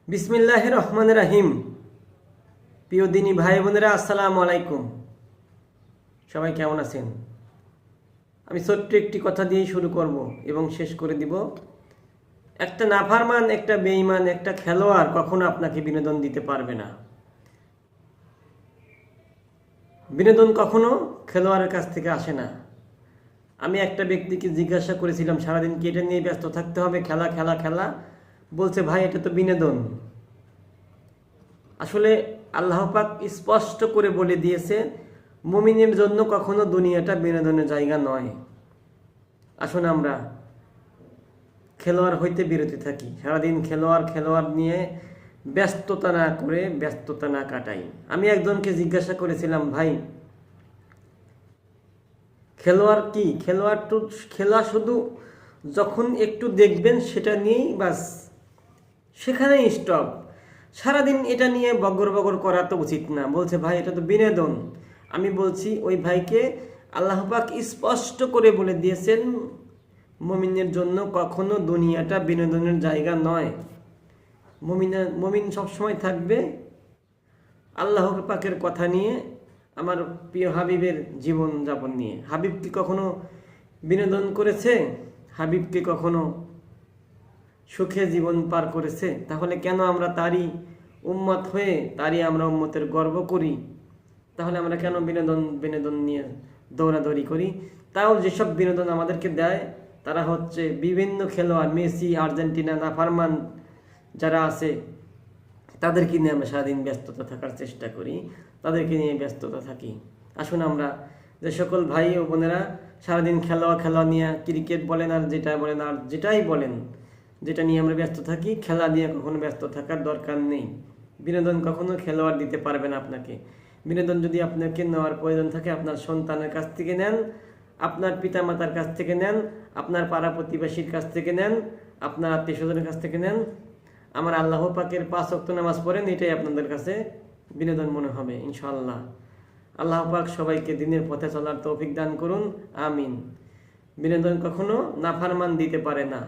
বিসমিল্লাহির রহমানির রহিম। প্রিয় দিনী ভাই বোনেরা, আসসালামু আলাইকুম। সবাই কেমন আছেন? আমি ছোট্ট একটি কথা দিয়েই শুরু করব এবং শেষ করে দিব। একটা নাফরমান, একটা বেঈমান, একটা খেলোয়াড় কখনো আপনাকে বিনোদন দিতে পারবে না। বিনোদন কখনো খেলোয়াড়ের কাছ থেকে আসে না। আমি একটা ব্যক্তিকে জিজ্ঞাসা করেছিলাম, সারাদিন কি এটা নিয়ে ব্যস্ত থাকতে হবে? খেলা খেলা খেলা। বলছে, ভাই এটা তো বিনোদন। আসলে আল্লাহ পাক স্পষ্ট করে বলে দিয়েছে, মুমিনের জন্য কখনো দুনিয়াটা বিনোদনের জায়গা নয়। আসুন আমরা খেলোয়াড় হইতে বিরতি থাকি, সারাদিন খেলোয়াড় নিয়ে ব্যস্ততা না করে ব্যস্ততা না কাটাই। আমি একজনকে জিজ্ঞাসা করেছিলাম, ভাই খেলোয়াড় কি? খেলোয়াড় তো খেলা শুধু যখন একটু দেখবেন সেটা নিয়েই বাস, সেখানেই স্টপ। সারাদিন এটা নিয়ে বগর বগর করা তো উচিত না। বলছে, ভাই এটা তো বিনোদন। আমি বলছি, ওই ভাইকে আল্লাহ পাক স্পষ্ট করে বলে দিয়েছেন, মুমিনের জন্য কখনো দুনিয়াটা বিনোদনের জায়গা নয়। মুমিন সবসময় থাকবে আল্লাহ পাকের কথা নিয়ে, আমার প্রিয় হাবিবের জীবন যাপন নিয়ে। হাবিব কি কখনো বিনোদন করেছে? হাবিব কি কখনো সুখে জীবন পার করেছে? তাহলে কেন আমরা তারই উম্মত হয়ে তারই আমরা উম্মতের গর্ব করি? তাহলে আমরা কেন বিনোদন নিয়ে দৌড়াদৌড়ি করি? তাও যেসব বিনোদন আমাদেরকে দেয় তারা হচ্ছে বিভিন্ন খেলোয়াড়, মেসি, আর্জেন্টিনা, নাফরমান যারা আছে তাদেরকে নিয়ে আমরা সারাদিন ব্যস্ততা থাকার চেষ্টা করি, তাদেরকে নিয়ে ব্যস্ততা থাকি। আসুন আমরা যে সকল ভাই ও বোনেরা সারাদিন খেলা নিয়ে, ক্রিকেট বলেন আর যেটাই বলেন, যেটা নিয়ে আমরা ব্যস্ত থাকি, খেলা নিয়ে কখনো ব্যস্ত থাকার দরকার নেই। বিনোদন কখনো খেলোয়াড় দিতে পারবে না আপনাকে। বিনোদন যদি আপনাকে নেওয়ার প্রয়োজন থাকে, আপনার সন্তানের কাছ থেকে নেন, আপনার পিতামাতার কাছ থেকে নেন, আপনার পাড়া প্রতিবেশীর কাছ থেকে নেন, আপনার আত্মীয় স্বজনের কাছ থেকে নেন। আমার আল্লাহ পাকের 5 ওয়াক্ত নামাজ পড়েন, এটাই আপনাদের কাছে বিনোদন মনে হবে ইনশাআল্লাহ। আল্লাহ পাক সবাইকে দিনের পথে চলার তৌফিক দান করুন, আমিন। বিনোদন কখনো নাফরমান দিতে পারে না।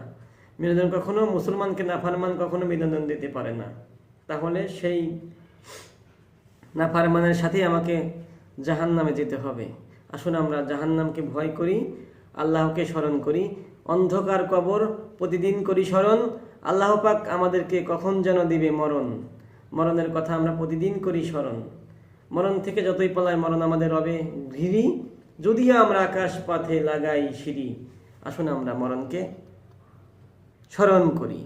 বিনোদন কখনো মুসলমানকে নাফরমান কখনো বিনোদন দিতে পারে না। তাহলে সেই নাফরমানের সাথেই আমাকে জাহান্নামে যেতে হবে। আসুন আমরা জাহান্নামকে ভয় করি, আল্লাহকে স্মরণ করি। অন্ধকার কবর প্রতিদিন করি স্মরণ। আল্লাহ পাক আমাদেরকে কখন যেন দিবে মরণের কথা আমরা প্রতিদিন করি স্মরণ। মরণ থেকে যতই পলায় মরণ আমাদের রবে ঘিরি, যদিও আমরা আকাশ পথে লাগাই সিঁড়ি। আসুন আমরা মরণকে স্মরণ করি।